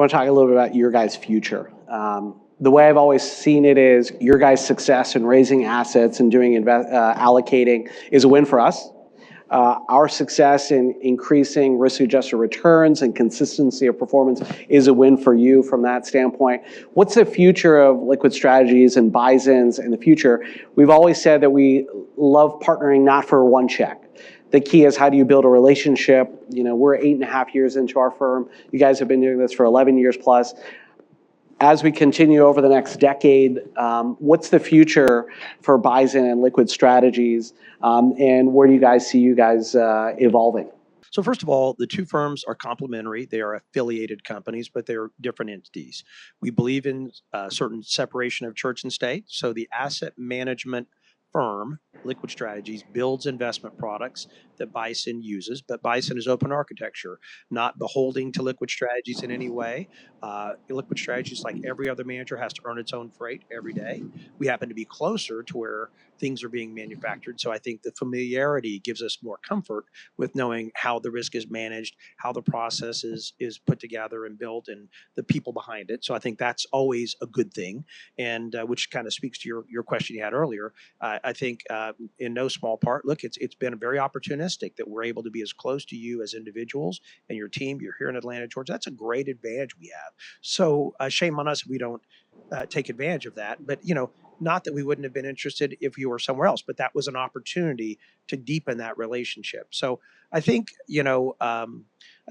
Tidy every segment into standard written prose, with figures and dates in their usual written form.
want to talk a little bit about your guys' future. The way I've always seen it is your guys' success in raising assets and doing allocating is a win for us. Our success in increasing risk-adjusted returns and consistency of performance is a win for you from that standpoint. What's the future of liquid strategies and buy-ins in the future? We've always said that we love partnering not for one check. The key is how do you build a relationship? You know, we're 8.5 years into our firm. You guys have been doing this for 11 years plus. As we continue over the next decade, what's the future for buy-in and liquid strategies, and where do you guys see evolving? So first of all, the two firms are complementary. They are affiliated companies, but they're different entities. We believe in certain separation of church and state. So the asset management firm, Liquid Strategies, builds investment products that Bison uses, but Bison is open architecture, not beholding to Liquid Strategies in any way. Liquid Strategies, like every other manager, has to earn its own freight every day. We happen to be closer to where things are being manufactured, so I think the familiarity gives us more comfort with knowing how the risk is managed, how the process is put together and built, and the people behind it. So I think that's always a good thing, and which kind of speaks to your question you had earlier. I think in no small part, look, it's been very opportunistic that we're able to be as close to you as individuals and your team. You're here in Atlanta, Georgia. That's a great advantage we have. So shame on us if we don't take advantage of that. But not that we wouldn't have been interested if you were somewhere else, but that was an opportunity to deepen that relationship. So I think I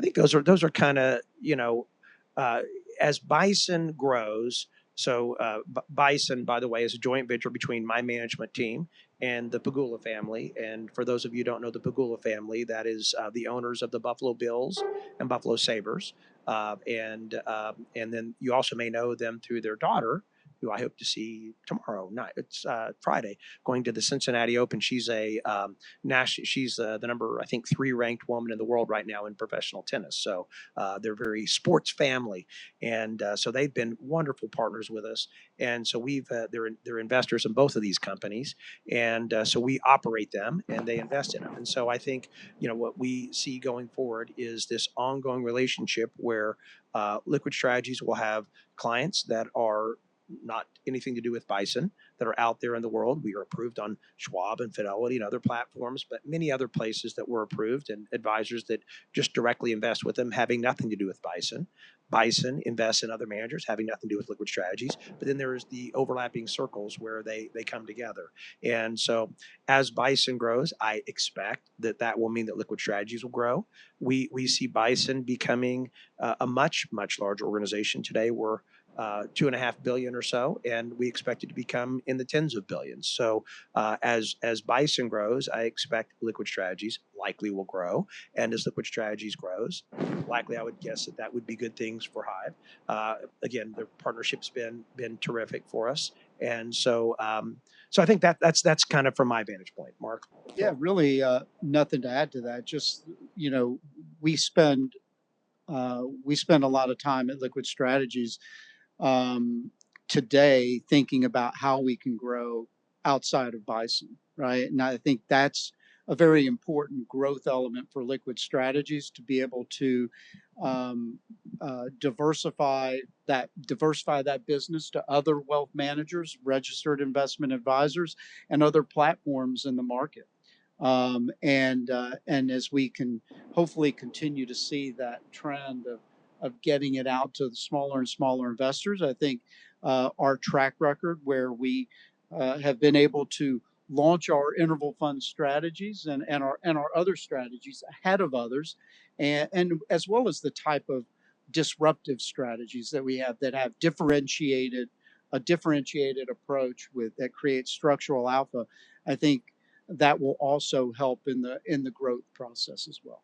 think those are kind of as Bison grows. So Bison, by the way, is a joint venture between my management team and the Pagula family. And for those of you who don't know the Pagula family, that is the owners of the Buffalo Bills and Buffalo Sabres. And then you also may know them through their daughter, who I hope to see tomorrow night. It's Friday, going to the Cincinnati Open. She's she's the number, I think, 3 ranked woman in the world right now in professional tennis. So they're very sports family, and so they've been wonderful partners with us. And so they're investors in both of these companies, and so we operate them and they invest in them. And so I think what we see going forward is this ongoing relationship where Liquid Strategies will have clients that are not anything to do with Bison that are out there in the world. We are approved on Schwab and Fidelity and other platforms, but many other places that we're approved, and advisors that just directly invest with them having nothing to do with Bison. Bison invests in other managers having nothing to do with Liquid Strategies, but then there's the overlapping circles where they come together. And so as Bison grows, I expect that will mean that Liquid Strategies will grow. We see Bison becoming a much, much larger organization. Today we're $2.5 billion or so, and we expect it to become in the tens of billions. So as Bison grows, I expect Liquid Strategies likely will grow, and as Liquid Strategies grows, likely I would guess that would be good things for Hive. Again, the partnership's been terrific for us, and so I think that's kind of from my vantage point, Mark. Yeah, really nothing to add to that. Just we spend a lot of time at Liquid Strategies today thinking about how we can grow outside of Bison, right? And I think that's a very important growth element for Liquid Strategies, to be able to diversify that business to other wealth managers, registered investment advisors, and other platforms in the market. And as we can hopefully continue to see that trend of getting it out to the smaller and smaller investors, I think our track record where we have been able to launch our interval fund strategies and our other strategies ahead of others, and as well as the type of disruptive strategies that we have that have a differentiated approach that creates structural alpha, I think that will also help in the growth process as well.